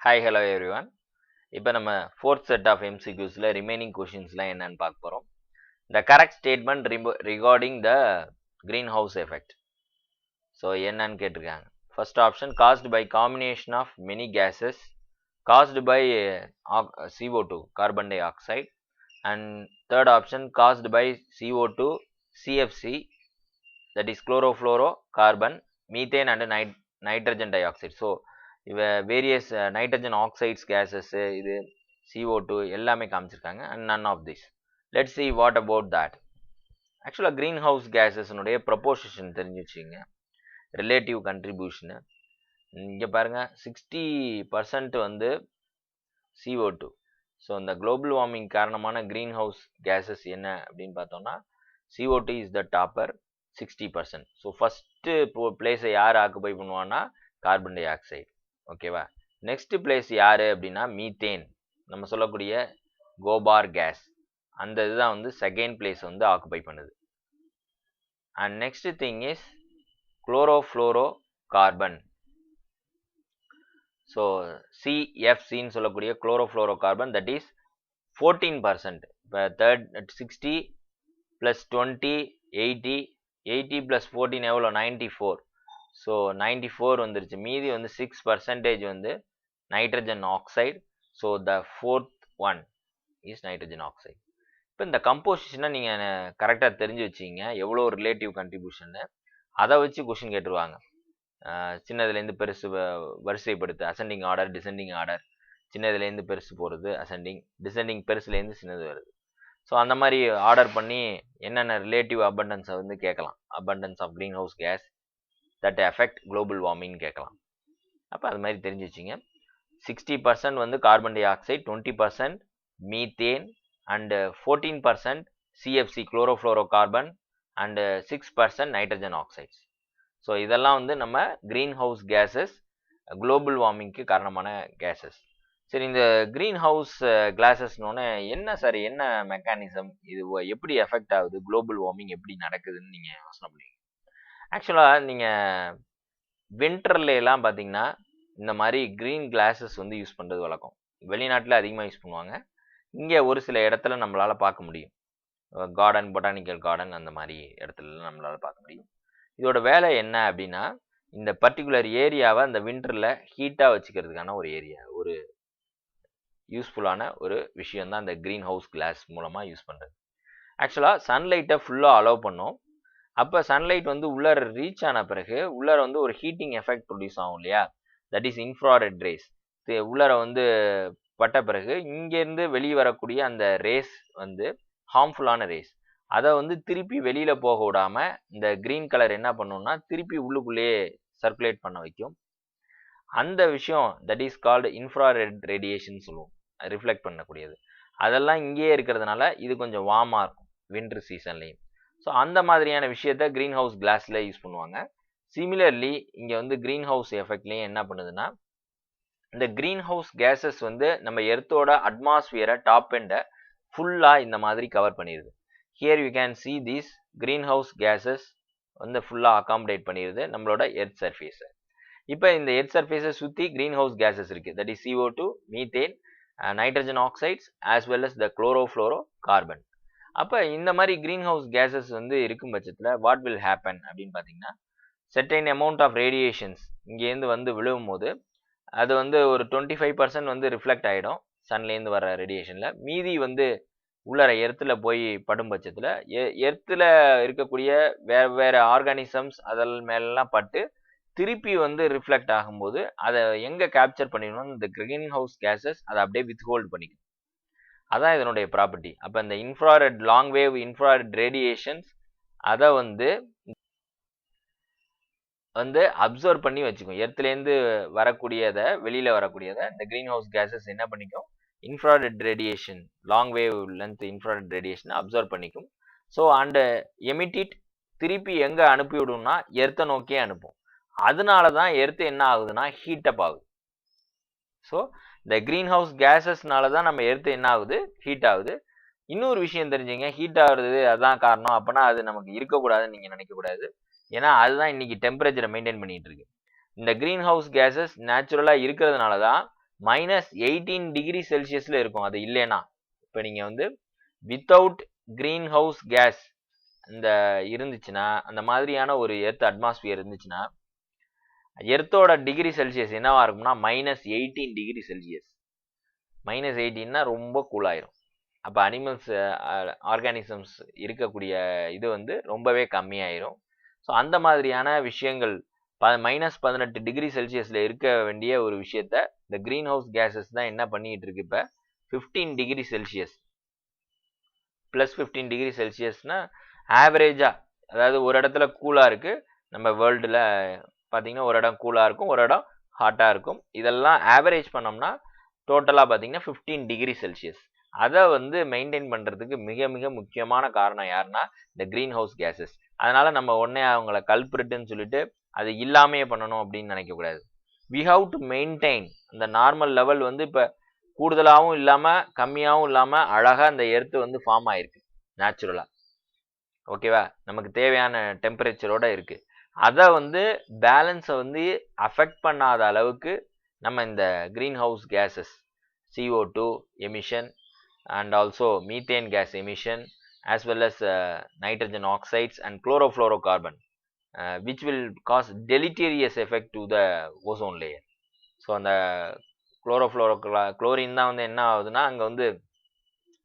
Hi, hello everyone. இப்போ நம்ம fourth set of MCQsல remaining questionsலாம் என்னன்னு பார்க்க போறோம். The correct statement regarding the greenhouse effect. So என்னன்னு கேட்டிருக்காங்க. First option caused by combination of many gases caused by CO2 carbon dioxide, and third option caused by CO2 CFC, that is chlorofluorocarbon, methane and nitrogen dioxide. So various nitrogen oxides gases இது CO2 எல்லாமே காமிச்சிருக்காங்க and none of this. Let's see what about that. ஆக்சுவலாக green house கேஸஸ்னுடைய proposition தெரிஞ்சு வச்சுங்க, relative கண்ட்ரிபியூஷனு இங்கே பாருங்கள் 60% வந்து CO2. ஸோ இந்த குளோபல் வார்மிங் காரணமான க்ரீன் ஹவுஸ் கேஸஸ் என்ன அப்படின்னு பார்த்தோம்னா CO2 is the topper 60%. So first பிளேஸை யார் ஆக்குபை பண்ணுவான்னா கார்பன் டை ஆக்சைடு. ஓகேவா, நெக்ஸ்ட் பிளேஸ் யாரு அப்படின்னா மீத்தேன், நம்ம சொல்லக்கூடிய கோபார் கேஸ், அந்த இதுதான் வந்து செகண்ட் பிளேஸ் வந்து ஆக்குபை பண்ணுது. And next thing is chlorofluorocarbon. So சிஎஃப்சின்னு சொல்லக்கூடிய குளோரோஃப்ளோரோ கார்பன், தட் இஸ் 14%. இப்போ தேர்ட் 60 + 20 80 + 14 எவ்வளோ 94. ஸோ 94 வந்துருச்சு. மீதி வந்து 6% வந்து nitrogen oxide. So the fourth one is nitrogen oxide. இப்போ இந்த கம்போசிஷனை நீங்கள் கரெக்டாக தெரிஞ்சு வச்சிங்க, எவ்வளோ ரிலேட்டிவ் கண்ட்ரிபியூஷன்னு அதை வச்சு கொஷின் கேட்டுருவாங்க. சின்னதுலேருந்து பெருசு வரிசைப்படுத்து, அசெண்டிங் ஆர்டர் டிசெண்டிங் ஆர்டர், சின்னதுலேருந்து பெருசு போகிறது அசெண்டிங், டிசெண்டிங் பெருசுலேருந்து சின்னது வருது. ஸோ அந்த மாதிரி ஆர்டர் பண்ணி என்னென்ன ரிலேட்டிவ் அபண்டன்ஸை வந்து கேட்கலாம். Abundance of green house gas that affect global warming கேட்கலாம். அப்போ அது மாதிரி தெரிஞ்சு வச்சிங்க. 60% வந்து carbon di oxide, 20% methane and 14% CFC chlorofluoro carbon and 6% nitrogen oxides. So இதெல்லாம் வந்து நம்ம க்ரீன் ஹவுஸ் கேஸஸ், குளோபல் வார்மிங்க்கு காரணமான கேஸஸ். சரி, இந்த க்ரீன் ஹவுஸ் கிளாஸஸ்னோன்னு என்ன சார், என்ன மெக்கானிசம், இது எப்படி எஃபெக்ட் ஆகுது, குளோபல் வார்மிங் எப்படி நடக்குதுன்னு நீங்கள் யோசனை பண்ணுவீங்க. ஆக்சுவலாக நீங்கள் வின்டர்லாம் பார்த்தீங்கன்னா இந்த மாதிரி க்ரீன் கிளாஸஸ் வந்து யூஸ் பண்ணுறது வழக்கம். வெளிநாட்டில் அதிகமாக யூஸ் பண்ணுவாங்க. இங்கே ஒரு சில இடத்துல நம்மளால் பார்க்க முடியும். கார்டன், பொட்டானிக்கல் கார்டன், அந்த மாதிரி இடத்துலலாம் நம்மளால் பார்க்க முடியும். இதோட வேலை என்ன அப்படின்னா, இந்த பர்டிகுலர் ஏரியாவை அந்த வின்டரில் ஹீட்டாக வச்சுக்கிறதுக்கான ஒரு ஏரியா, ஒரு யூஸ்ஃபுல்லான ஒரு விஷயம் தான் இந்த க்ரீன் ஹவுஸ் கிளாஸ் மூலமாக யூஸ் பண்ணுறது. ஆக்சுவலாக சன்லைட்டை ஃபுல்லாக அலோவ் பண்ணோம். அப்போ சன்லைட் வந்து உள்ளார ரீச் ஆன பிறகு உள்ளார வந்து ஒரு ஹீட்டிங் எஃபெக்ட் ப்ரொடியூஸ் ஆகும் இல்லையா, தட் இஸ் இன்ஃப்ராரெட் ரேஸ். உள்ளார வந்து பட்ட பிறகு இங்கேருந்து வெளியே வரக்கூடிய அந்த ரேஸ் வந்து ஹார்ம்ஃபுல்லான ரேஸ், அதை வந்து திருப்பி வெளியில் போக விடாமல் இந்த க்ரீன் கலர் என்ன பண்ணோம்னா திருப்பி உள்ளுக்குள்ளேயே சர்க்குலேட் பண்ண வைக்கும். அந்த விஷயம் that is called infrared radiation சொல்லுவோம், ரிஃப்ளெக்ட் பண்ணக்கூடியது. அதெல்லாம் இங்கேயே இருக்கிறதுனால இது கொஞ்சம் வார்மாக இருக்கும் வின்டர் சீசன்லேயும். ஸோ அந்த மாதிரியான விஷயத்த க்ரீன் ஹவுஸ் கிளாஸில் யூஸ் பண்ணுவாங்க. சிமிலர்லி இங்கே வந்து க்ரீன் ஹவுஸ் எஃபெக்ட்லேயும் என்ன பண்ணுதுன்னா, இந்த க்ரீன் ஹவுஸ் கேஸஸ் வந்து நம்ம எர்த்தோட அட்மாஸ்பியரை டாப் எண்டை ஃபுல்லாக இந்த மாதிரி கவர் பண்ணிடுது. Here you can see these green house gases வந்து ஃபுல்லாக அகாமடேட் பண்ணிடுது நம்மளோட எர்த் சர்ஃபேஸை. இப்போ இந்த எர்த் சர்ஃபேஸை சுற்றி க்ரீன் ஹவுஸ் கேஸஸ் இருக்குது, that is CO2, methane, nitrogen oxides as well as the chlorofluorocarbon. அப்போ இந்த மாதிரி க்ரீன் ஹவுஸ் கேஸஸ் வந்து இருக்கும் பட்சத்தில் வாட் வில் ஹேப்பன் அப்படின்னு பார்த்தீங்கன்னா, செர்டைன் அமௌண்ட் ஆஃப் ரேடியேஷன்ஸ் இங்கேருந்து வந்து விழுவும் போது அது வந்து ஒரு 25% வந்து ரிஃப்ளெக்ட் ஆகிடும் சன்லேருந்து வர ரேடியேஷனில். மீதி வந்து உள்ளார எர்த்தில் போய் படும் பட்சத்தில் எர்த்தில் இருக்கக்கூடிய வேறு ஆர்கானிசம்ஸ் அதில் மேலெலாம் பட்டு திருப்பி வந்து ரிஃப்ளெக்ட் ஆகும்போது அதை எங்கே கேப்சர் பண்ணிடணும், இந்த க்ரீன் ஹவுஸ் கேஸஸ் அதை அப்படியே வித்ஹோல்ட் பண்ணிக்கும். அதான் இதனுடைய ப்ராப்பர்ட்டி. அப்போ இந்த infrared long wave infrared radiations அதை வந்து அப்சர்வ் பண்ணி வச்சுக்கும். எர்த்துலேருந்து வரக்கூடியதை, வெளியில் வரக்கூடியதை இந்த க்ரீன் ஹவுஸ் கேஸஸ் என்ன பண்ணிக்கும், infrared radiation, long wavelength infrared ரேடியேஷனை அப்சர்வ் பண்ணிக்கும். ஸோ அண்ட் எமிட்டிட் திருப்பி எங்கே அனுப்பி விடும்னா எர்த்தை நோக்கியே அனுப்பும். அதனால தான் எர்த்து என்ன ஆகுதுன்னா ஹீட்டப் ஆகுது. ஸோ இந்த க்ரீன் ஹவுஸ் கேஸஸ்னால தான் நம்ம எர்த்து என்ன ஆகுது, ஹீட் ஆகுது. இன்னொரு விஷயம் தெரிஞ்சுங்க, ஹீட் ஆகுறது அதுதான் காரணம் அப்படின்னா அது நமக்கு இருக்கக்கூடாதுன்னு நீங்கள் நினைக்கக்கூடாது. ஏன்னா அதுதான் இன்னைக்கு டெம்பரேச்சரை மெயின்டைன் பண்ணிட்டு இருக்கு. இந்த க்ரீன் ஹவுஸ் கேஸஸ் நேச்சுரலாக இருக்கிறதுனால தான் -18 டிகிரி செல்சியஸ்ல இருக்கும். அது இல்லைன்னா இப்போ நீங்க வந்து வித்தவுட் கிரீன் ஹவுஸ் கேஸ் இந்த இருந்துச்சுன்னா, அந்த மாதிரியான ஒரு எர்த் அட்மாஸ்பியர் இருந்துச்சுன்னா, எர்த்தோட டிகிரி செல்சியஸ் என்னவா இருக்கும்னா -18 டிகிரி செல்சியஸ். -18னா ரொம்ப கூலாயிரும். அப்போ அனிமல்ஸ் ஆர்கானிசம்ஸ் இருக்கக்கூடிய இது வந்து ரொம்பவே கம்மியாயிரும். ஸோ அந்த மாதிரியான விஷயங்கள் -18 டிகிரி செல்சியஸ்ல இருக்க வேண்டிய ஒரு விஷயத்த இந்த கிரீன் ஹவுஸ் கேசஸ் தான் என்ன பண்ணிட்டு இருக்கு இப்போ 15 டிகிரி செல்சியஸ் +15 டிகிரி செல்சியஸ்னா ஆவரேஜா, அதாவது ஒரு இடத்துல கூலா இருக்கு நம்ம வேர்ல்டுல பார்த்தீங்கன்னா, ஒரு இடம் கூலா இருக்கும், ஒரு இடம் ஹாட்டா இருக்கும். இதெல்லாம் ஆவரேஜ் பண்ணோம்னா டோட்டலா பார்த்தீங்கன்னா 15 டிகிரி செல்சியஸ். அதை வந்து மெயின்டைன் பண்றதுக்கு மிக மிக முக்கியமான காரணம் யாருன்னா இந்த கிரீன் ஹவுஸ் கேசஸ். அதனால நம்ம உடனே அவங்கள கல்பிரிட்டுன்னு சொல்லிட்டு அது இல்லாமையே பண்ணணும் அப்படின்னு நினைக்க கூடாது. வி ஹவ் டு மெயின்டைன் அந்த நார்மல் லெவல் வந்து இப்போ கூடுதலாகவும் இல்லாம கம்மியாகவும் இல்லாம அழகா இந்த எர்த்து வந்து ஃபார்ம் ஆயிருக்கு நேச்சுரலா. ஓகேவா, நமக்கு தேவையான டெம்பரேச்சரோட இருக்கு. அதை வந்து பேலன்ஸை வந்து அஃபெக்ட் பண்ணாத அளவுக்கு நம்ம இந்த green house cases CO2 emission and also methane gas emission as well as nitrogen oxides and chlorofluorocarbon which will cause deleterious effect to the ozone layer. So அந்த குளோரின் தான் வந்து என்ன ஆகுதுன்னா அங்கே வந்து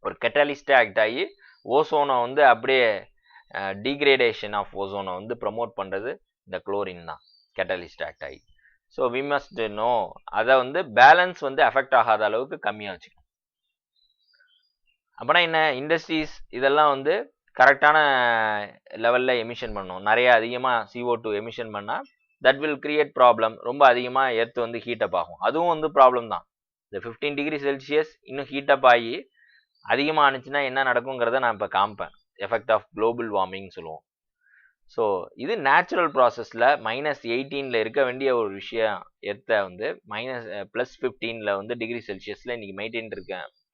ஒரு கெட்டலிஸ்டாக ஆக்ட் ஆகி ஓசோனை வந்து அப்படியே டீக்ரேடேஷன் ஆஃப் ஓசோனை வந்து ப்ரமோட் பண்ணுறது இந்த குளோரின் தான், கெட்டலிஸ்ட் ஆக்ட் ஆகி. ஸோ வி மஸ்ட் நோ அதை வந்து பேலன்ஸ் வந்து அஃபெக்ட் ஆகாத அளவுக்கு கம்மியாக வச்சுக்கணும். அப்படின்னா என்ன, இண்டஸ்ட்ரீஸ் இதெல்லாம் வந்து கரெக்டான லெவலில் எமிஷன் பண்ணணும். நிறைய அதிகமாக CO2 எமிஷன் பண்ணால் தட் வில் கிரியேட் ப்ராப்ளம். ரொம்ப அதிகமாக எர்த் வந்து ஹீட்டப் ஆகும், அதுவும் வந்து ப்ராப்ளம் தான். இந்த 15 டிகிரி செல்சியஸ் இன்னும் ஹீட்டப் ஆகி அதிகமாக ஆனிச்சுன்னா என்ன நடக்குங்கிறத நான் இப்போ காமிப்பேன். எஃபெக்ட் ஆஃப் குளோபல் வார்மிங் சொல்லுவோம். ஸோ இது நேச்சுரல் ப்ராசஸில் -18 இருக்க வேண்டிய ஒரு விஷயம் எர்த்தை வந்து +15 வந்து டிகிரி செல்சியஸில் இன்னைக்கு மெயின்டைன்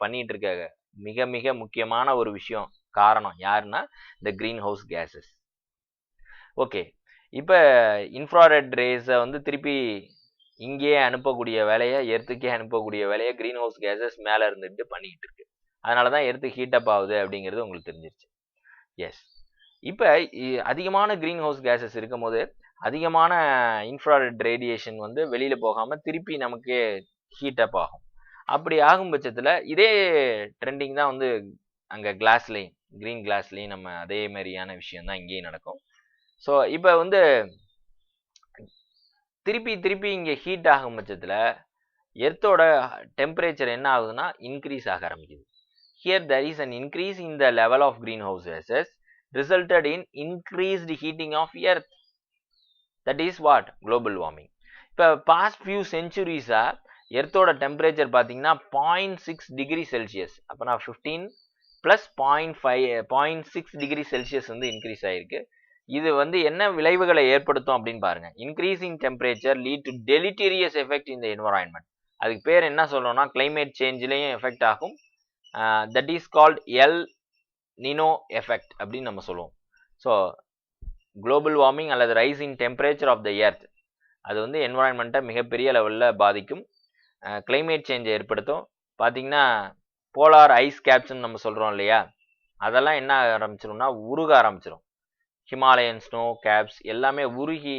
பண்ணிட்டு இருக்க மிக மிக முக்கியமான ஒரு விஷயம் காரணம் யாருன்னா இந்த கிரீன் ஹவுஸ் கேசஸ். ஓகே, இப்போ இன்ஃப்ராரெட் ரேஸை வந்து திருப்பி இங்கேயே அனுப்பக்கூடிய வேலையை, எர்த்துக்கே அனுப்பக்கூடிய வேலையை கிரீன் ஹவுஸ் கேசஸ் மேலே இருந்துட்டு பண்ணிக்கிட்டு இருக்கு. அதனால தான் எர்த்து ஹீட்டப் ஆகுது அப்படிங்கிறது உங்களுக்கு தெரிஞ்சிருச்சு. எஸ், இப்போ அதிகமான கிரீன் ஹவுஸ் கேசஸ் இருக்கும் போது அதிகமான இன்ஃப்ராரெட் ரேடியேஷன் வந்து வெளியில் போகாமல் திருப்பி நமக்கு ஹீட்டப் ஆகும். அப்படி ஆகும் பட்சத்தில் இதே ட்ரெண்டிங் தான் வந்து அங்கே கிளாஸ்லேயும், க்ரீன் கிளாஸ்லேயும் நம்ம அதே மாதிரியான விஷயம் தான் இங்கேயும் நடக்கும். ஸோ இப்போ வந்து திருப்பி இங்கே ஹீட் ஆகும் பட்சத்தில் எர்த்தோட டெம்பரேச்சர் என்ன ஆகுதுன்னா இன்க்ரீஸ் ஆக ஆரம்பிக்குது. Here there is an increase in the level of greenhouse gases resulted in increased heating of earth. That is what? Global warming. இப்போ past few centuries எர்த்தோட டெம்பரேச்சர் பார்த்தீங்கன்னா 0.6 டிகிரி செல்சியஸ். அப்போ நான் 15 + 0.6 டிகிரி செல்சியஸ் வந்து increase ஆயிருக்கு. இது வந்து என்ன விளைவுகளை ஏற்படுத்தும் அப்படின்னு பாருங்க. Increasing temperature lead to deleterious effect in the environment. அதுக்கு பேர் என்ன சொல்றோம்னா கிளைமேட் சேஞ்சிலையும் எஃபெக்ட் ஆகும். That is called El Nino effect அப்படின்னு நம்ம சொல்லுவோம். ஸோ குளோபல் வார்மிங் அல்லது rise in temperature of the earth அது வந்து என்வரான்மெண்ட்டை மிகப்பெரிய லெவலில் பாதிக்கும், கிளைமேட் சேஞ்சை ஏற்படுத்தும். பார்த்தீங்கன்னா போலார் ஐஸ் கேப்ஸ்ன்னு நம்ம சொல்கிறோம் இல்லையா, அதெல்லாம் என்ன ஆரம்பிச்சிடும்னா உருக ஆரம்பிச்சிடும். ஹிமாலயன் ஸ்னோ கேப்ஸ் எல்லாமே உருகி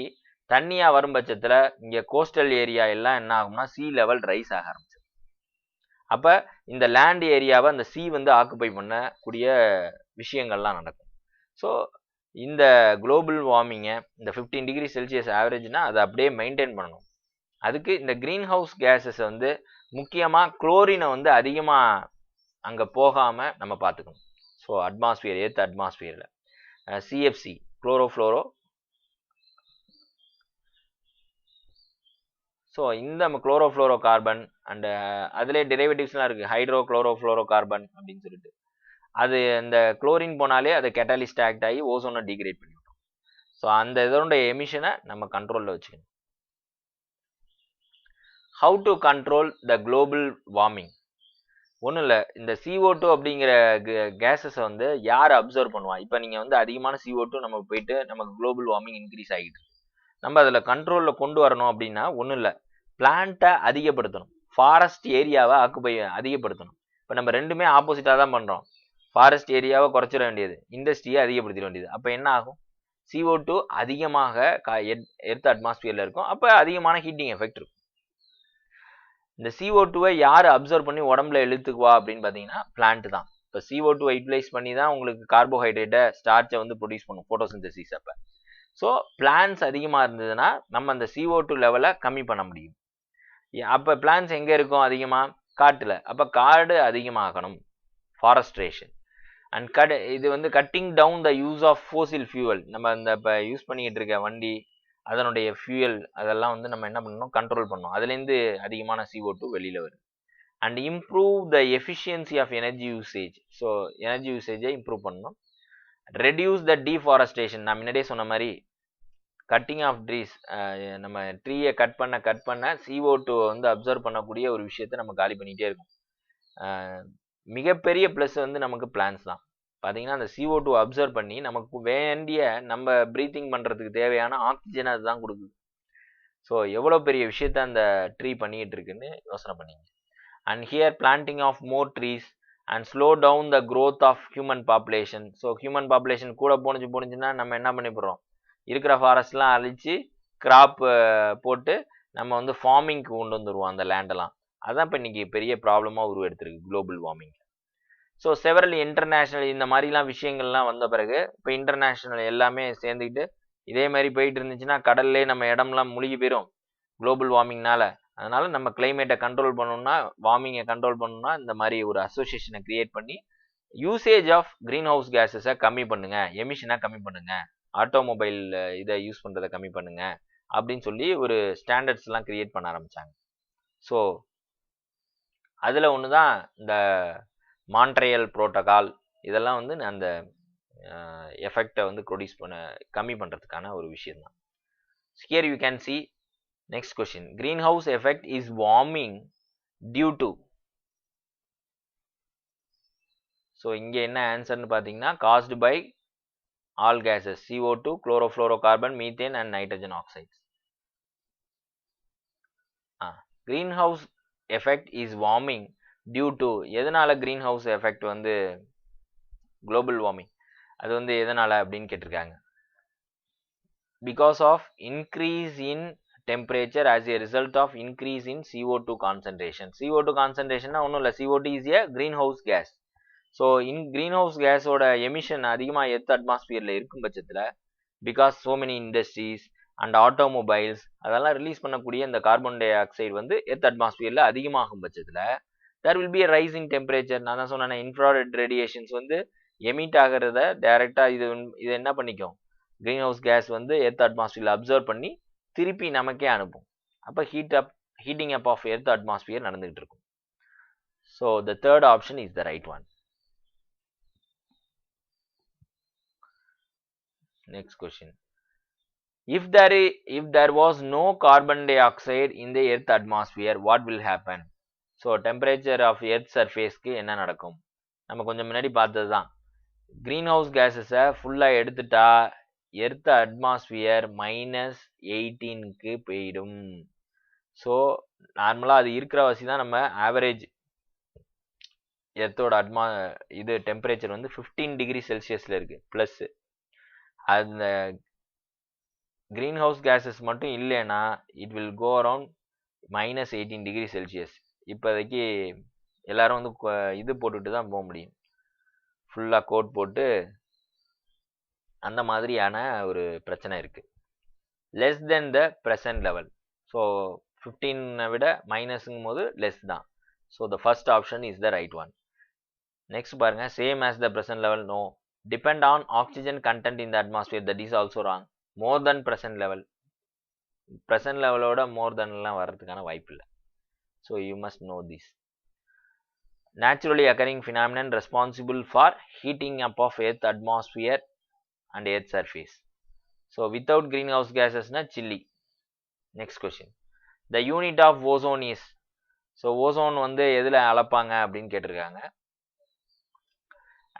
தண்ணியாக வரும் பட்சத்தில் இங்கே கோஸ்டல் ஏரியா எல்லாம் என்ன ஆகும்னா சீ லெவல் ரைஸ் ஆக ஆரம்பிச்சிடும். அப்போ இந்த லேண்ட் ஏரியாவை அந்த சீ வந்து ஆக்குப்பை பண்ணக்கூடிய விஷயங்கள்லாம் நடக்கும். ஸோ இந்த குளோபல் வார்மிங்கை இந்த 15 டிகிரி செல்சியஸ் ஆவரேஜ்னா அதை அப்படியே மெயின்டைன் பண்ணணும். அதுக்கு இந்த கிரீன் ஹவுஸ் கேஸஸை வந்து முக்கியமாக குளோரினை வந்து அதிகமாக அங்கே போகாமல் நம்ம பார்த்துக்கணும். ஸோ அட்மாஸ்பியர், எர்த் அட்மாஸ்பியரில் CFC குளோரோஃப்ளோரோ, ஸோ இந்த குளோரோஃப்ளோரோ கார்பன் அண்டு அதிலே டெரிவேட்டிவ்ஸ்லாம் இருக்குது, ஹைட்ரோ குளோரோஃப்ளோரோ கார்பன் அப்படின்னு சொல்லிட்டு. அது இந்த குளோரின் போனாலே அது கேட்டலிஸ்ட் ஆக்ட் ஆகி ஓசோனை டிகிரேட் பண்ணிவிடும். ஸோ அந்த இதோட எமிஷனை நம்ம கண்ட்ரோலில் வச்சுக்கணும். How to control the global warming? ஒன்றும் இல்லை, இந்த CO2 அப்படிங்கிற கேஸஸை வந்து யார் அப்சர்வ் பண்ணுவா? இப்போ நீங்கள் வந்து அதிகமான CO2 நம்ம போயிட்டு நமக்கு குளோபல் வார்மிங் இன்க்ரீஸ் ஆகிட்டு நம்ம அதில் கண்ட்ரோலில் கொண்டு வரணும் அப்படின்னா ஒன்றும் இல்லை, பிளான்ட்டை அதிகப்படுத்தணும், ஃபாரஸ்ட் ஏரியாவை ஆக்குபை அதிகப்படுத்தணும். இப்போ நம்ம ரெண்டுமே ஆப்போசிட்டாக தான் பண்ணுறோம். ஃபாரஸ்ட் ஏரியாவை குறைச்சிட வேண்டியது, இண்டஸ்ட்ரியை அதிகப்படுத்திட வேண்டியது. அப்போ என்ன ஆகும்? CO2 அதிகமாக எர்த் அட்மாஸ்பியரில் இருக்கும். அப்போ அதிகமான ஹீட்டிங் எஃபெக்ட் இருக்கும். இந்த CO2வை யார் அப்சர்வ் பண்ணி உடம்புல இழுத்துக்குவா அப்படின்னு பார்த்தீங்கன்னா பிளான்ட் தான். இப்போ CO2 யூட்டிலைஸ் பண்ணி தான் உங்களுக்கு கார்போஹைட்ரேட்டை ஸ்டார்ச்சை வந்து ப்ரொடியூஸ் பண்ணும் ஃபோட்டோசிந்தசிஸ் அப்போ. ஸோ பிளான்ஸ் அதிகமாக இருந்ததுன்னா நம்ம அந்த CO2 லெவலை கம்மி பண்ண முடியும். அப்போ பிளான்ஸ் எங்கே இருக்கும் அதிகமாக? காட்டில். அப்போ காடு அதிகமாகணும், ஃபாரஸ்ட்ரேஷன். அண்ட் இது வந்து cutting down the use of fossil fuel. நம்ம இந்த இப்போ யூஸ் பண்ணிக்கிட்டு இருக்க வண்டி, அதனுடைய ஃபியூயல், அதெல்லாம் வந்து நம்ம என்ன பண்ணணும்? கண்ட்ரோல் பண்ணணும். அதுலேருந்து அதிகமான CO2 வெளியில் வருது. And improve the efficiency of energy usage. So energy யூசேஜை இம்ப்ரூவ் பண்ணணும். Reduce the deforestation. நான் முன்னாடியே சொன்ன மாதிரி கட்டிங் ஆஃப் ட்ரீஸ், நம்ம ட்ரீயை கட் பண்ண CO2 வந்து அப்சர்வ் பண்ணக்கூடிய ஒரு விஷயத்த நம்ம காலி பண்ணிகிட்டே இருக்கும். மிகப்பெரிய ப்ளஸ் வந்து நமக்கு பிளான்ஸ் தான். பார்த்தீங்கன்னா அந்த CO2 அப்சர்வ் பண்ணி நமக்கு வேண்டிய நம்ம ப்ரீத்திங் பண்ணுறதுக்கு தேவையான ஆக்சிஜன் அதுதான் கொடுக்குது. ஸோ எவ்வளோ பெரிய விஷயத்த அந்த ட்ரீ பண்ணிக்கிட்டு இருக்குன்னு யோசனை பண்ணிங்க. And here planting of more trees and slow down the growth of human population. So human population கூட போணுச்சுன்னா நம்ம என்ன பண்ணி போடுறோம்? இருக்கிற ஃபாரஸ்ட்லாம் அழித்து கிராப் போட்டு நம்ம வந்து ஃபார்மிங்க்கு கொண்டு வந்துடுவோம் அந்த லேண்டெல்லாம். அதான் இப்போ இன்றைக்கி பெரிய ப்ராப்ளமாக உருவெடுத்திருக்கு global warming. So several international இந்த மாதிரிலாம் விஷயங்கள்லாம் வந்த பிறகு இப்போ இன்டர்நேஷ்னல் எல்லாமே சேர்ந்துக்கிட்டு இதே மாதிரி போயிட்டு இருந்துச்சுன்னா கடல்லே நம்ம இடம்லாம் முழுகி போயிடும் குளோபல் வார்மிங்னால. அதனால நம்ம கிளைமேட்டை கண்ட்ரோல் பண்ணணும்னா, வார்மிங்கை கண்ட்ரோல் பண்ணணும்னா இந்த மாதிரி ஒரு அசோசியேஷனை கிரியேட் பண்ணி யூசேஜ் ஆஃப் க்ரீன் ஹவுஸ் கேஸஸை கம்மி பண்ணுங்க, எமிஷனை கம்மி பண்ணுங்க, ஆட்டோமொபைல் இதை யூஸ் பண்ணுறதை கம்மி பண்ணுங்க அப்படின்னு சொல்லி ஒரு ஸ்டாண்டர்ட்ஸ்லாம் கிரியேட் பண்ண ஆரம்பித்தாங்க. ஸோ அதில் ஒன்று தான் இந்த மான்ட்ரியல் புரோட்டோகால். இதெல்லாம் வந்து அந்த எஃபெக்டை வந்து ப்ரொடியூஸ் கம்மி பண்ணுறதுக்கான ஒரு விஷயம் தான். Here you can see next question. Greenhouse effect is warming due to. So இங்கே என்ன ஆன்சர்னு பார்த்தீங்கன்னா caused by all gases CO2, chlorofluorocarbon, methane and nitrogen oxides. greenhouse effect is warming due to. எதனால greenhouse effect வந்து global warming அது வந்து எதனால அப்படின்னு கேட்டிருக்காங்க. because of increase in temperature as a result of increase in CO2 concentration. CO2 concentration ஒன்றும் இல்லை, CO2 is a greenhouse gas. So greenhouse கேஸோட எமிஷன் அதிகமாக எர்த் அட்மாஸ்பியரில் இருக்கும் பட்சத்தில் because so many industries and automobiles அதெல்லாம் ரிலீஸ் பண்ணக்கூடிய இந்த கார்பன் டை ஆக்சைடு வந்து எர்த் அட்மாஸ்பியரில் அதிகமாகும் பட்சத்தில் there will be a rise in temperature. நான் தான் சொன்னேன் இன்ஃப்ராரெட் ரேடியேஷன்ஸ் வந்து எமிட் ஆகிறத டைரெக்டாக இது என்ன பண்ணிக்கும்? greenhouse கேஸ் வந்து எர்த் அட்மாஸ்பியரில் அப்சர்வ் பண்ணி திருப்பி நமக்கே அனுப்பும். அப்போ heating up of earth atmosphere நடந்துகிட்டு இருக்கும். So the third option is the right one. Next question. If there was no carbon dioxide in the earth atmosphere, what will happen? So temperature of earth surface க்கு என்ன நடக்கும்? நம்ம கொஞ்சம் முன்னாடி பார்த்தது தான். கிரீன் ஹவுஸ் கேஸஸை ஃபுல்லாக எடுத்துட்டா எர்த் அட்மாஸ்பியர் -18க்கு போயிடும். ஸோ நார்மலாக அது இருக்கிற வசி தான் நம்ம ஆவரேஜ் எர்த்தோட டெம்பரேச்சர் வந்து 15 டிகிரி செல்சியஸில் இருக்குது ப்ளஸ். அந்த கிரீன் ஹவுஸ் கேஸஸ் மட்டும் இல்லைன்னா it will go around -18 degree Celsius. இப்போதைக்கு எல்லாரும் வந்து இது போட்டுட்டு தான் போக முடியும், ஃபுல்லாக கோட் போட்டு. அந்த மாதிரியான ஒரு பிரச்சனை இருக்குது. Less than the present level. So 15 விட மைனஸுங்கும் போது லெஸ் தான். So the first option is the right one. Next பாருங்கள், same as the present level no. Depend on oxygen content in the atmosphere, that is also wrong. More than present level. Present level oda more than எல்லாம் வரதுக்கான வாய்ப்பு இல்லை. So you must know this. Naturally occurring phenomenon responsible for heating up of earth atmosphere and earth surface. So without greenhouse gases na chilly. Next question. The unit of ozone is. So ozone வந்து எதில் அளப்பாங்க அப்படின்னு கேட்டிருக்காங்க.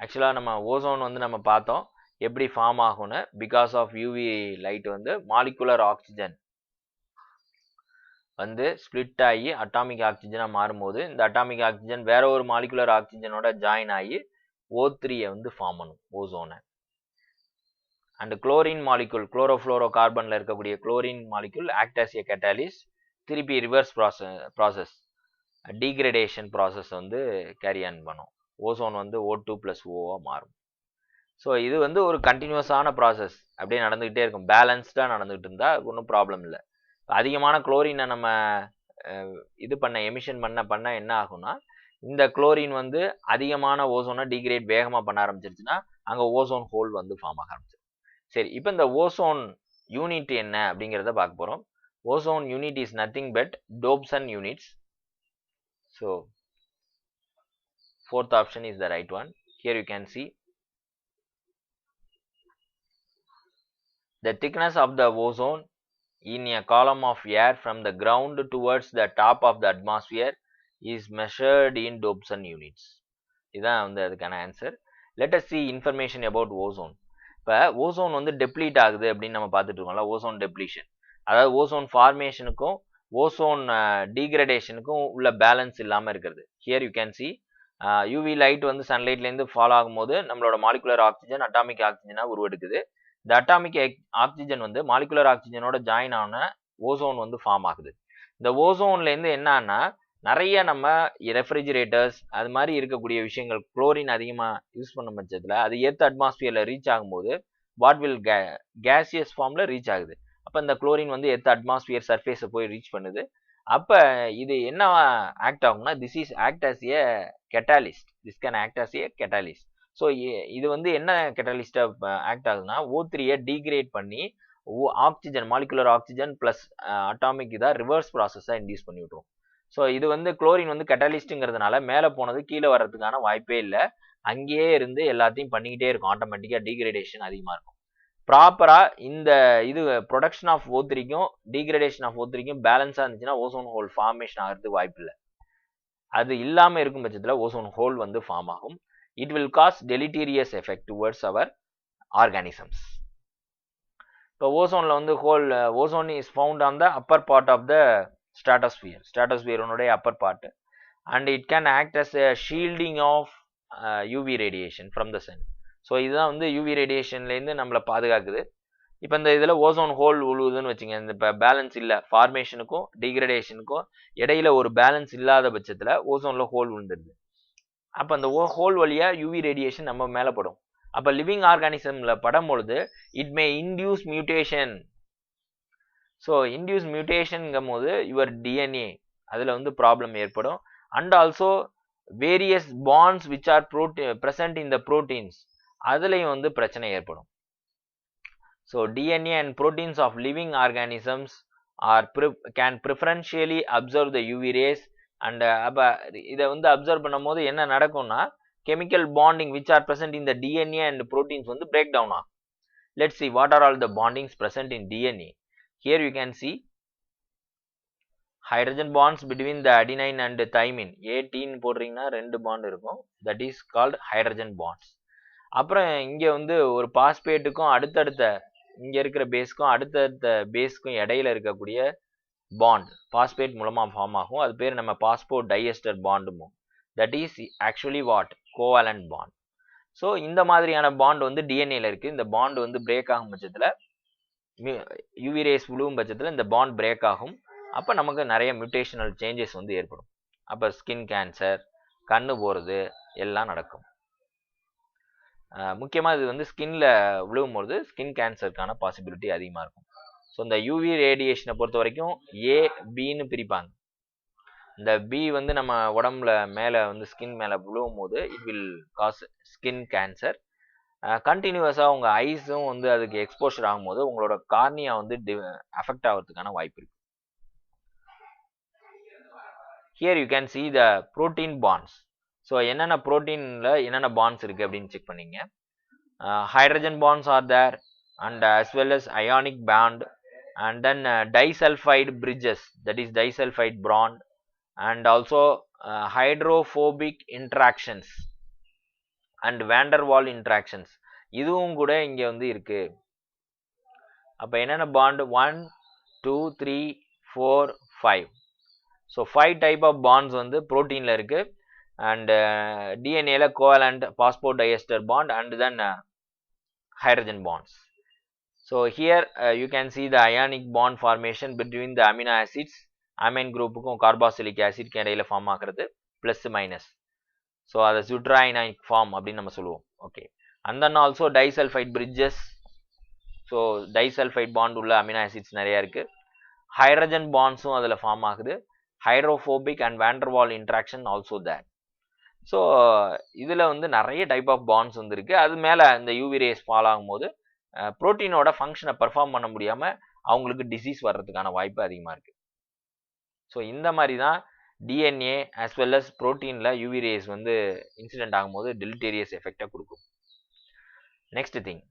ஆக்சுவலாக நம்ம ozone வந்து நம்ம பார்த்தோம் எப்படி ஃபார்ம் ஆகும்னு. பிகாஸ் ஆஃப் யூவி லைட் வந்து மாலிகுலர் ஆக்சிஜன் வந்து ஸ்ப்ளிட் ஆகி அட்டாமிக் ஆக்சிஜனாக மாறும்போது இந்த அட்டாமிக் ஆக்சிஜன் வேற ஒரு மாலிகுலர் ஆக்சிஜனோட ஜாயின் ஆகி O3 வந்து ஃபார்ம் பண்ணும் ஓசோனை. அண்ட் குளோரின் மாலிகுல் குளோரோஃப்ளோரோ கார்பனில் இருக்கக்கூடிய chlorine molecule act as a catalyst, திருப்பி ரிவர்ஸ் ப்ராசஸ் டீக்ரடேஷன் ப்ராசஸ் வந்து கேரி ஆன் பண்ணும். ஓசோன் வந்து O2+O மாறும். ஸோ இது வந்து ஒரு கண்டினியூஸான ப்ராசஸ் அப்படியே நடந்துகிட்டே இருக்கும். பேலன்ஸ்டாக நடந்துகிட்டு இருந்தா ஒன்றும் ப்ராப்ளம் இல்லை. அதிகமான குளோரினை நம்ம இது பண்ண எமிஷன் பண்ண என்ன ஆகும்னா இந்த குளோரின் வந்து அதிகமான ஓசோனை டீக்ரேட் வேகமாக பண்ண ஆரம்பிச்சிருச்சுன்னா அங்கே ஓசோன் ஹோல் வந்து ஃபார்ம் ஆக ஆரம்பிச்சிடும். சரி, இப்போ இந்த ஓசோன் யூனிட் என்ன அப்படிங்கிறத பார்க்க போகிறோம். Ozone unit is nothing but Dobson units. So fourth option is the right one. Here you can see the thickness of the ozone in a column of air from the ground towards the top of the atmosphere is measured in Dobson units. இதான் வந்து அதுக்கான answer. Let us see information about ozone. இப்போ ozone வந்து deplete ஆகுது அப்படின்னு நம்ம பார்த்துட்டு இருக்கோம்ல, ஓசோன் டெப்ளீஷன், அதாவது ஓசோன் ஃபார்மேஷனுக்கும் ஓசோன் டீக்ரடேஷனுக்கும் உள்ள பேலன்ஸ் இல்லாமல் இருக்கிறது. Here you can C UV light வந்து சன்லைட்லேருந்து ஃபாலோ ஆகும்போது நம்மளோட மாலிகுலர் ஆக்சிஜன் அட்டாமிக் ஆக்சிஜனாக உருவெடுக்குது. இந்த அட்டாமிக் ஆக்சிஜன் வந்து மாலிகுலர் ஆக்சிஜனோட ஜாயின் ஆன ஓசோன் வந்து ஃபார்ம் ஆகுது. இந்த ஓசோன்லேருந்து என்னன்னா நிறைய நம்ம ரெஃப்ரிஜிரேட்டர்ஸ் அது மாதிரி இருக்கக்கூடிய விஷயங்கள் குளோரின் அதிகமாக யூஸ் பண்ண பட்சத்தில் அது எர்த் அட்மாஸ்பியரில் ரீச் ஆகும்போது வாட் வில் கேசியஸ் ஃபார்மில் ரீச் ஆகுது. அப்போ இந்த குளோரின் வந்து எர்த் அட்மாஸ்பியர் சர்ஃபேஸை போய் ரீச் பண்ணுது. அப்போ இது என்ன ஆக்ட் ஆகும்னா this is act as a catalyst. This can act as a catalyst. So இது வந்து என்ன கெட்டாலிஸ்டாக ஆக்ட் ஆகுதுன்னா O3 டீக்ரேட் பண்ணி oxygen molecular oxygen plus atomic இதாக ரிவர்ஸ் ப்ராசஸாக இன்டியூஸ் பண்ணி விட்டுரும். ஸோ இது வந்து குளோரின் வந்து கெட்டாலிஸ்ட்டுங்கிறதுனால மேலே போனது கீழே வர்றதுக்கான வாய்ப்பே இல்லை. அங்கேயே இருந்து எல்லாத்தையும் பண்ணிக்கிட்டே இருக்கும். ஆட்டோமேட்டிக்காக டீக்ரேடேஷன் அதிகமாக இருக்கும். ப்ராப்பராக இந்த இது ப்ரொடக்ஷன் ஆஃப் O3க்கும் டீக்ரேடேஷன் ஆஃப் O3க்கும் பேலன்ஸாக இருந்துச்சுன்னா ஓசோன் ஹோல் ஃபார்மேஷன் ஆகிறதுக்கு வாய்ப்பு இல்லை. அது இல்லாமல் இருக்கும் பட்சத்தில் ஓசோன் ஹோல் வந்து ஃபார்ம் ஆகும். It will cause deleterious effect towards our organisms. இப்போ ஓசோனில் வந்து ozone is found on the upper part of the ஸ்ட்ராட்டோஸ்பியருடைய upper part and it can act as a shielding of UV radiation from the sun. So இதுதான் வந்து UV ரேடியேஷன்லேருந்து நம்மளை பாதுகாக்குது. இப்போ இந்த இதில் ஓசோன் ஹோல் உழுவுதுன்னு வச்சுங்க, இந்த இப்போ பேலன்ஸ் இல்லை ஃபார்மேஷனுக்கும் டீக்ரடேஷனுக்கும் இடையில ஒரு பேலன்ஸ் இல்லாத பட்சத்தில் ஓசோனில் ஹோல் விழுந்துருது. அப்போ அந்த ஹோல் வழியாக UV ரேடியேஷன் நம்ம மேலே படும். அப்போ லிவிங் ஆர்கானிசமில் படும் பொழுது it may induce mutation. So induce மியூட்டேஷனுங்கும் போது யுவர் DNA அதில் வந்து ப்ராப்ளம் ஏற்படும். And also various bonds which are present in the proteins அதுலேயும் வந்து பிரச்சனை ஏற்படும். So DNA and proteins of living organisms can preferentially observe the UV rays and அப்போ இதை வந்து அப்சர்வ் பண்ணும் போது என்ன நடக்கும்னா chemical bonding which are present in the DNA and proteins வந்து break down ஆகும். Let's see what are all the bondings present in DNA. Here you can see hydrogen bonds between the adenine and thymine. 18 போடுறீங்கன்னா 2 bond இருக்கும். That is called hydrogen bonds. அப்புறம் இங்கே வந்து ஒரு பாஸ்பேட்டுக்கும் அடுத்தடுத்த இங்கே இருக்கிற பேஸ்க்கும் அடுத்தடுத்த பேஸ்க்கும் இடையில இருக்கக்கூடிய பாண்ட் பாஸ்பேட் மூலமாக ஃபார்ம் ஆகும். அது பேர் நம்ம பாஸ்போ டைஎஸ்டர் பாண்டுமோ. That is actually what covalent bond. So இந்த மாதிரியான பாண்ட் வந்து டிஎன்ஏல இருக்குது. இந்த பாண்ட் வந்து பிரேக் ஆகும் பட்சத்தில் UV ரேஸ் விழுவும் பட்சத்தில் இந்த பாண்ட் பிரேக் ஆகும். அப்போ நமக்கு நிறைய மியூட்டேஷனல் சேஞ்சஸ் வந்து ஏற்படும். அப்போ ஸ்கின் கேன்சர், கண்ணு போகிறது எல்லாம் நடக்கும். முக்கியமாக இது வந்து ஸ்கின்ல விழுவும்போது ஸ்கின் கேன்சருக்கான பாசிபிலிட்டி அதிகமாக இருக்கும். ஸோ இந்த UV ரேடியேஷனை பொறுத்த வரைக்கும் A, Bன்னு பிரிப்பாங்க. இந்த B வந்து நம்ம உடம்புல மேலே வந்து ஸ்கின் மேலே விழுவும் போது it will cos skin cancer. கண்டினியூஸாக உங்கள் ஐஸும் வந்து அதுக்கு எக்ஸ்போஷர் ஆகும்போது உங்களோட கார்னியா வந்து அஃபெக்ட் ஆகிறதுக்கான வாய்ப்பு இருக்கு. Here you can see the protein bonds. ஸோ என்னென்ன ப்ரோட்டீனில் என்னென்ன பாண்ட்ஸ் இருக்குது அப்படின்னு செக் பண்ணிங்க. Hydrogen bonds are there and as well as ionic bond and then disulfide bridges, that is disulfide bond and also hydrophobic interactions and van der Waal interactions இதுவும் கூட இங்கே வந்து இருக்குது. அப்போ என்னென்ன bond 1, 2, 3, 4, 5. So 5 type of bonds வந்து புரோட்டீன்ல இருக்கு and DNA ல covalent phosphodiester bond and then hydrogen bonds. So here you can see the ionic bond formation between the amino acids, amine groupக்கும் carboxylic acid க்கு இடையில ஃபார்ம் ஆகிறது plus minus. So அது supraionic form அப்படின்னு நம்ம சொல்லுவோம். Okay. And then also disulfide bridges. So disulfide bond உள்ள amino acids நிறைய இருக்கு. Hydrogen bondsம் அதுல ஃபார்ம் ஆகுது. Hydrophobic and van der Waals interaction also there. So இதுல வந்து நிறைய டைப் ஆஃப் பாண்ட்ஸ் வந்து இருக்கு. அது மேல இந்த யூவி ரேஸ் ஃபால் ஆகும்போது புரோட்டீனோட ஃபங்க்ஷனை பெர்ஃபார்ம் பண்ண முடியாம அவங்களுக்கு டிசீஸ் வர்றதுக்கான வாய்ப்பு அதிகமா இருக்கு. ஸோ இந்த மாதிரி தான் டிஎன்ஏ as well as புரோட்டீன்ல யூவி ரேஸ் வந்து இன்சிடென்ட் ஆகும்போது டெலிட்டேரியஸ் எஃபெக்டை கொடுக்கும். Next thing,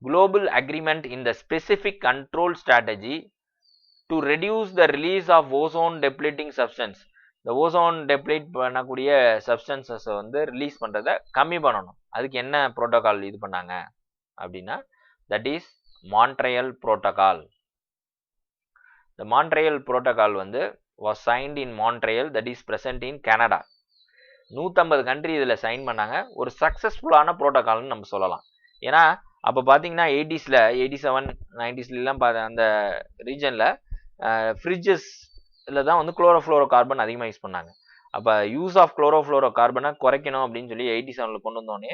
global agreement in the specific control strategy to reduce the release of ozone depleting substance. இந்த ஓசோன் டெப்ளீட் பண்ணக்கூடிய சப்ஸ்டன்சஸை வந்து ரிலீஸ் பண்ணுறதை கம்மி பண்ணணும். அதுக்கு என்ன ப்ரோட்டோகால் இது பண்ணாங்க அப்படின்னா, தட் இஸ் மான்ட்ரியல் ப்ரோட்டோகால். இந்த மான்ட்ரியல் ப்ரோட்டோகால் வந்து was signed in Montreal, that is present in Canada. 150 country இதில் சைன் பண்ணாங்க. ஒரு சக்ஸஸ்ஃபுல்லான ப்ரோட்டோகால்னு நம்ம சொல்லலாம். ஏன்னா அப்போ பார்த்தீங்கன்னா 80s 87 90s அந்த ரீஜனில் ஃப்ரிட்ஜஸில் தான் வந்து குளோரோஃப்ளோரோ கார்பன் அதிகமாக யூஸ் பண்ணாங்க. அப்போ யூஸ் ஆஃப் குளோரோஃப்ளோரோ கார்பனை குறைக்கணும் அப்படின்னு சொல்லி 87 கொண்டு வந்தோடனே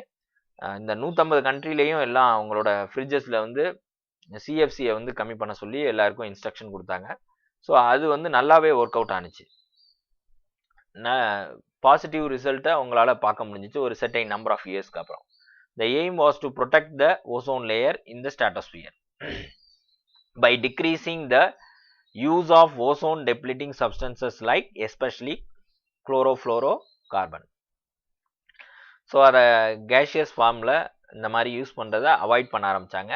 இந்த 150 கண்ட்ரிலையும் எல்லாம் அவங்களோட ஃப்ரிட்ஜஸில் வந்து சிஎஃப்சியை வந்து கம்மி பண்ண சொல்லி எல்லாருக்கும் இன்ஸ்ட்ரக்ஷன் கொடுத்தாங்க. ஸோ அது வந்து நல்லாவே ஒர்க் அவுட் ஆனிச்சு. பாசிட்டிவ் ரிசல்ட்டை உங்களால் பார்க்க முடிஞ்சிச்சு ஒரு செர்டைன் நம்பர் ஆஃப் இயர்ஸ்க்கு அப்புறம். The aim was to protect the ozone layer in the stratosphere by decreasing the use of ozone depleting substances like especially chlorofluorocarbon. So அதை கேஷியஸ் ஃபார்மில் இந்த மாதிரி யூஸ் பண்ணுறதை அவாய்ட் பண்ண ஆரம்பித்தாங்க.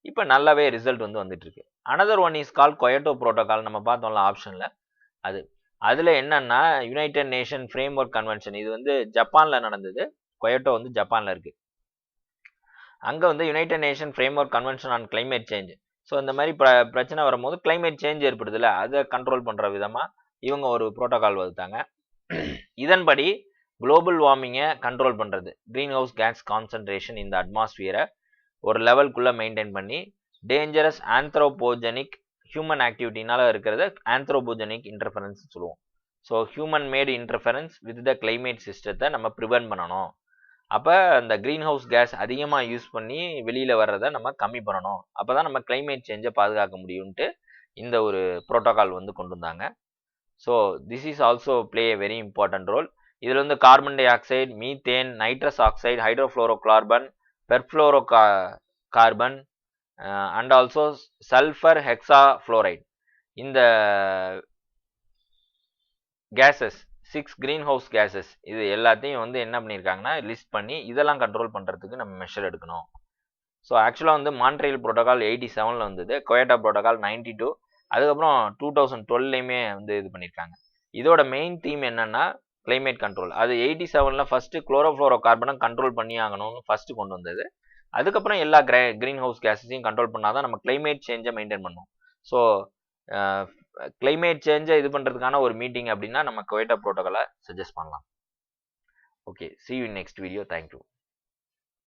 இப்போ நல்லாவே ரிசல்ட் வந்து வந்துட்டு இருக்கு. Another one is call Kyoto protocol. நம்ம பார்த்தோம்ல ஆப்ஷனில், அதில் என்னன்னா United Nation framework convention. இது வந்து ஜப்பானில் நடந்தது. கொயட்டோ வந்து ஜப்பானில் இருக்குது. அங்கே வந்து United Nation framework convention on climate change. So இந்த மாதிரி பிரச்சனை வரும்போது கிளைமேட் சேஞ்ச் ஏற்படுதுல, அதை கண்ட்ரோல் பண்ணுற விதமாக இவங்க ஒரு ப்ரோட்டோகால் வகுத்தாங்க. இதன்படி குளோபல் வார்மிங்கை கண்ட்ரோல் பண்ணுறது, க்ரீன் ஹவுஸ் கேஸ் கான்சன்ட்ரேஷன் இந்த அட்மாஸ்பியரை ஒரு லெவல்குள்ளே மெயின்டைன் பண்ணி, டேஞ்சரஸ் ஆந்த்ரோபோஜெனிக் ஹியூமன் ஆக்டிவிட்டினால இருக்கிறத ஆந்த்ரோபோஜெனிக் இன்டர்ஃபரன்ஸ் சொல்லுவோம். So human made interference with the climate சிஸ்டத்தை நம்ம ப்ரிவென்ட் பண்ணணும். அப்போ அந்த க்ரீன் ஹவுஸ் கேஸ் அதிகமாக யூஸ் பண்ணி வெளியில் வர்றதை நம்ம கம்மி பண்ணணும். அப்போ தான் நம்ம கிளைமேட் சேஞ்சை பாதுகாக்க முடியும்ட்டு இந்த ஒரு ப்ரோட்டோகால் வந்து கொண்டு வந்தாங்க. So this is also play a very important role. இதில் வந்து carbon dioxide, methane, nitrous oxide, hydrofluorocarbon, perfluorocarbon and also sulphur hexafluoride, இந்த கேஸஸ் 6 க்ரீன் ஹவுஸ் கேஸஸ் இது எல்லாத்தையும் வந்து என்ன பண்ணியிருக்காங்கன்னா லிஸ்ட் பண்ணி இதெல்லாம் கண்ட்ரோல் பண்ணுறதுக்கு நம்ம மெஷர் எடுக்கணும். ஸோ ஆக்சுவலாக வந்து மான்ட்ரியல் ப்ரோட்டோகால் 87 வந்தது, கொயட்டோ ப்ரோட்டோகால் 92, அதுக்கப்புறம் 2012 வந்து இது பண்ணியிருக்காங்க. இதோட மெயின் தீம் என்னன்னா கிளைமேட் கண்ட்ரோல். அது 87 ஃபர்ஸ்ட் குளோரோஃப்ளோரோ கார்பனை கண்ட்ரோல் பண்ணி ஆகணும்னு ஃபர்ஸ்ட் கொண்டு வந்தது. அதுக்கப்புறம் எல்லா க்ரீன் ஹவுஸ் கேஸஸையும் கண்ட்ரோல் பண்ணாதான் நம்ம கிளைமேட் சேஞ்சை மெயின்டைன் பண்ணணும். ஸோ கிளைமேட் சேஞ்சை இது பண்ணுறதுக்கான ஒரு மீட்டிங் அப்படின்னா நம்ம கொயட்டோ ப்ரோட்டோகாலை சஜஸ்ட் பண்ணலாம். Okay, see you in next video. Thank you.